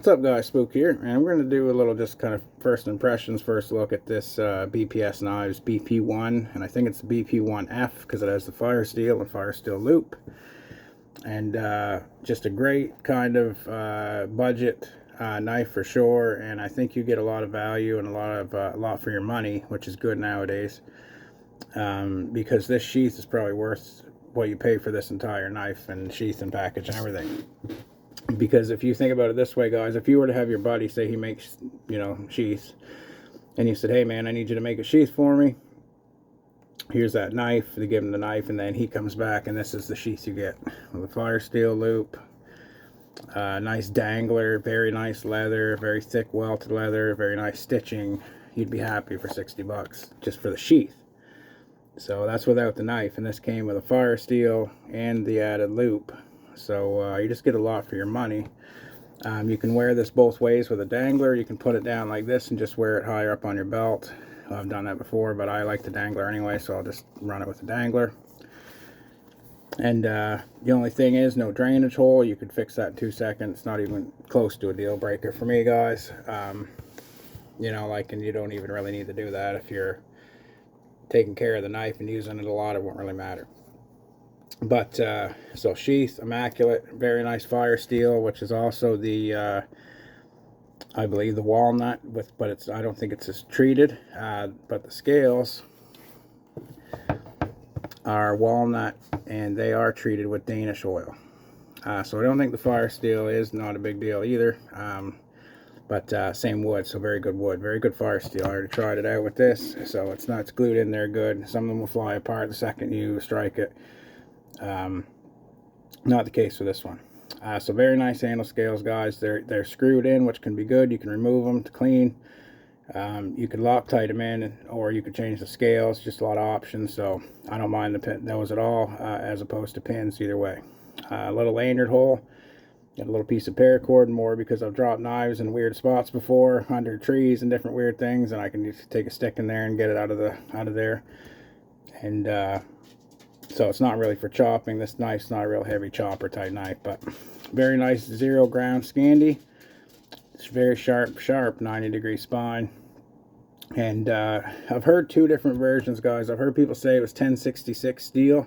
What's up, guys? Spook here, and we're going to do a little just kind of first impressions, first look at this BPS knives, BP1, and I think it's the BP1F because it has the fire steel and fire steel loop, and just a great kind of budget knife for sure. And I think you get a lot of value and a lot for your money, which is good nowadays, because this sheath is probably worth what you pay for this entire knife and sheath and package and everything. Because if you think about it this way, guys, if you were to have your buddy, say he makes, sheaths, and you said, hey man, I need you to make a sheath for me, here's that knife, they give him the knife, and then he comes back and this is the sheath you get with a fire steel loop, nice dangler, very nice leather, very thick welted leather, very nice stitching. You'd be happy for 60 bucks just for the sheath. So that's without the knife, and this came with a fire steel and the added loop. So you just get a lot for your money. You can wear this both ways with a dangler. You can put it down like this and just wear it higher up on your belt. I've done that before, but I like the dangler anyway, so I'll just run it with the dangler. And the only thing is, no drainage hole. You could fix that in 2 seconds. It's not even close to a deal breaker for me, guys. And you don't even really need to do that. If you're taking care of the knife and using it a lot, it won't really matter. But so sheath, immaculate, very nice fire steel, which is also the I believe the walnut, but I don't think it's as treated, but the scales are walnut and they are treated with Danish oil. So I don't think the fire steel is not a big deal either, but same wood, so very good wood, very good fire steel. I already tried it out with this, so it's glued in there good. Some of them will fly apart the second you strike it. Not the case for this one. So very nice handle scales, guys. They're screwed in, which can be good. You can remove them to clean. You could Loctite them in, or you could change the scales. Just a lot of options. So I don't mind those at all, as opposed to pins either way. A little lanyard hole. Got a little piece of paracord, more because I've dropped knives in weird spots before, under trees and different weird things, and I can just take a stick in there and get it out of there. And so it's not really for chopping. This knife's not a real heavy chopper type knife, but very nice 0 ground Scandi. It's very sharp 90-degree spine. And I've heard 2 different versions, guys. I've heard people say it was 1066 steel,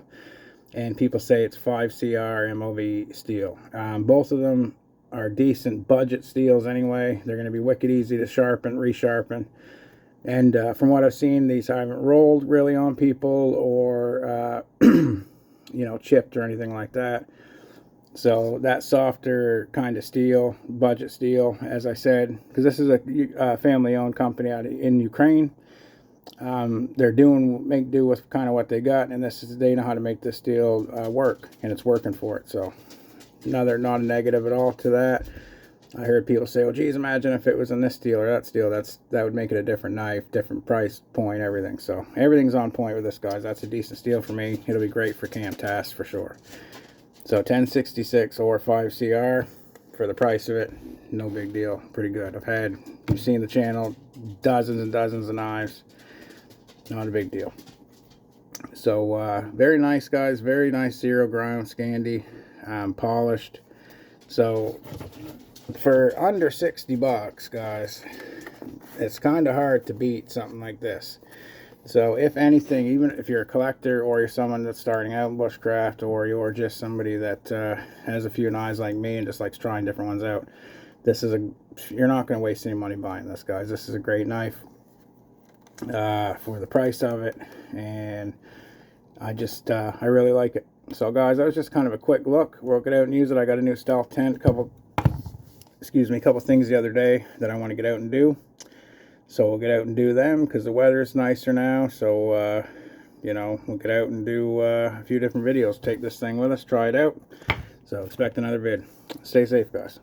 and people say it's 5CR MOV steel. Both of them are decent budget steels anyway. They're going to be wicked easy to sharpen, resharpen. And from what I've seen, these haven't rolled really on people or, chipped or anything like that. So that softer kind of steel, budget steel, as I said, because this is a family-owned company out in Ukraine. They're make do with kind of what they got, and they know how to make this steel work, and it's working for it. So not a negative at all to that. I heard people say, well, geez, imagine if it was in this steel or that steel. That would make it a different knife, different price point, everything. So everything's on point with this, guys. That's a decent steel for me. It'll be great for camp tasks for sure. So 1066 or 5CR for the price of it, no big deal. Pretty good. You've seen the channel, dozens and dozens of knives. Not a big deal. So very nice, guys. Very nice 0 ground Scandi, polished. So for under 60 bucks, guys, it's kind of hard to beat something like this. So if anything, even if you're a collector or you're someone that's starting out in bushcraft, or you're just somebody that has a few knives like me and just likes trying different ones out, you're not going to waste any money buying this, guys. This is a great knife for the price of it, and I really like it. So guys, that was just kind of a quick look. We'll get out and use it. I got a new stealth tent, a couple things the other day that I want to get out and do. So we'll get out and do them because the weather is nicer now. So, we'll get out and do a few different videos. Take this thing with us, try it out. So expect another vid. Stay safe, guys.